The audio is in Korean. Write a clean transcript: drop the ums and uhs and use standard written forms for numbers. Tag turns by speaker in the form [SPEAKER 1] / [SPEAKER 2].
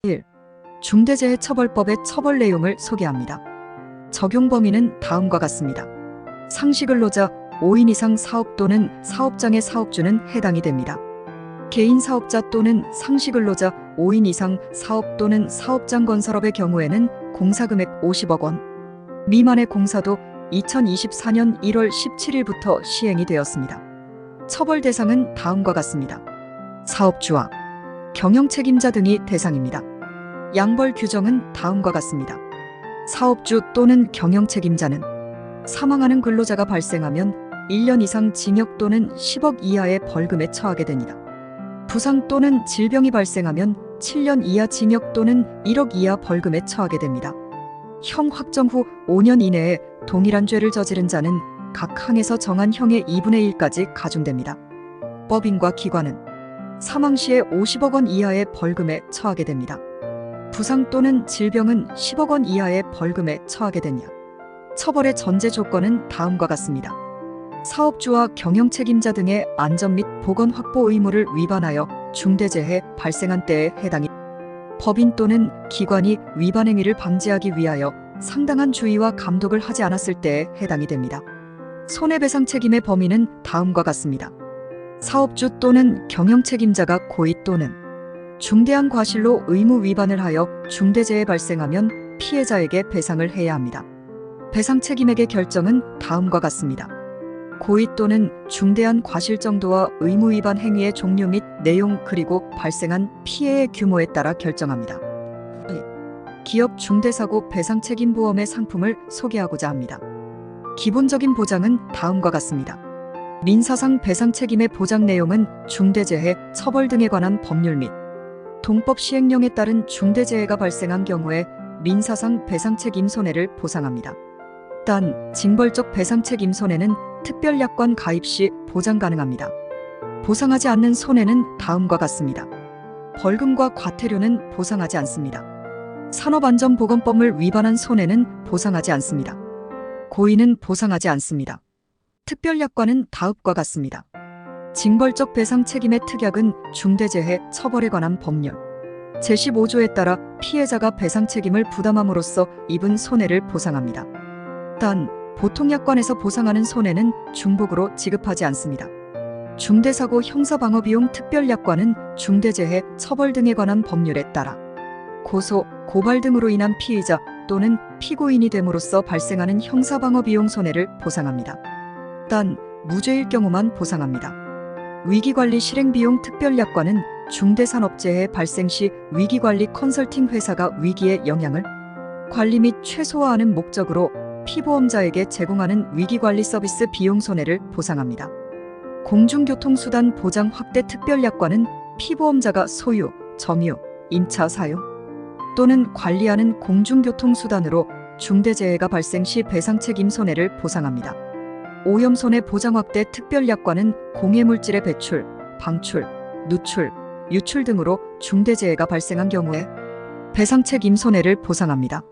[SPEAKER 1] 1. 중대재해처벌법의 처벌 내용을 소개합니다. 적용 범위는 다음과 같습니다. 상시근로자 5인 이상 사업 또는 사업장의 사업주는 해당이 됩니다. 개인 사업자 또는 상시근로자 5인 이상 사업 또는 사업장 건설업의 경우에는 공사금액 50억 원 미만의 공사도 2024년 1월 17일부터 시행이 되었습니다. 처벌 대상은 다음과 같습니다. 사업주와 경영책임자 등이 대상입니다. 양벌 규정은 다음과 같습니다. 사업주 또는 경영책임자는 사망하는 근로자가 발생하면 1년 이상 징역 또는 10억 이하의 벌금에 처하게 됩니다. 부상 또는 질병이 발생하면 7년 이하 징역 또는 1억 이하 벌금에 처하게 됩니다. 형 확정 후 5년 이내에 동일한 죄를 저지른 자는 각 항에서 정한 형의 2분의 1까지 가중됩니다. 법인과 기관은 사망 시에 50억 원 이하의 벌금에 처하게 됩니다. 부상 또는 질병은 10억 원 이하의 벌금에 처하게 되며 처벌의 전제 조건은 다음과 같습니다. 사업주와 경영책임자 등의 안전 및 보건 확보 의무를 위반하여 중대재해 발생한 때에 해당이 법인 또는 기관이 위반 행위를 방지하기 위하여 상당한 주의와 감독을 하지 않았을 때에 해당이 됩니다. 손해배상 책임의 범위는 다음과 같습니다. 사업주 또는 경영책임자가 고의 또는 중대한 과실로 의무 위반을 하여 중대재해 발생하면 피해자에게 배상을 해야 합니다. 배상 책임액의 결정은 다음과 같습니다. 고의 또는 중대한 과실 정도와 의무 위반 행위의 종류 및 내용 그리고 발생한 피해의 규모에 따라 결정합니다. 기업 중대사고 배상책임보험의 상품을 소개하고자 합니다. 기본적인 보장은 다음과 같습니다. 민사상 배상책임의 보장 내용은 중대재해, 처벌 등에 관한 법률 및 동법 시행령에 따른 중대재해가 발생한 경우에 민사상 배상책임 손해를 보상합니다. 단, 징벌적 배상책임 손해는 특별약관 가입 시 보장 가능합니다. 보상하지 않는 손해는 다음과 같습니다. 벌금과 과태료는 보상하지 않습니다. 산업안전보건법을 위반한 손해는 보상하지 않습니다. 고의는 보상하지 않습니다. 특별약관은 다음과 같습니다. 징벌적 배상 책임의 특약은 중대재해 처벌에 관한 법률 제15조에 따라 피해자가 배상 책임을 부담함으로써 입은 손해를 보상합니다. 단, 보통약관에서 보상하는 손해는 중복으로 지급하지 않습니다. 중대사고 형사방어비용 특별약관은 중대재해, 처벌 등에 관한 법률에 따라 고소, 고발 등으로 인한 피의자 또는 피고인이 됨으로써 발생하는 형사방어비용 손해를 보상합니다. 단, 무죄일 경우만 보상합니다. 위기관리 실행비용 특별약관은 중대산업재해 발생 시 위기관리 컨설팅 회사가 위기의 영향을 관리 및 최소화하는 목적으로 피보험자에게 제공하는 위기관리 서비스 비용 손해를 보상합니다. 공중교통수단 보장 확대 특별약관은 피보험자가 소유, 점유, 임차 사용 또는 관리하는 공중교통수단으로 중대재해가 발생 시 배상책임 손해를 보상합니다. 오염손해 보장 확대 특별약관은 공해물질의 배출, 방출, 누출, 유출 등으로 중대재해가 발생한 경우에 배상책임 손해를 보상합니다.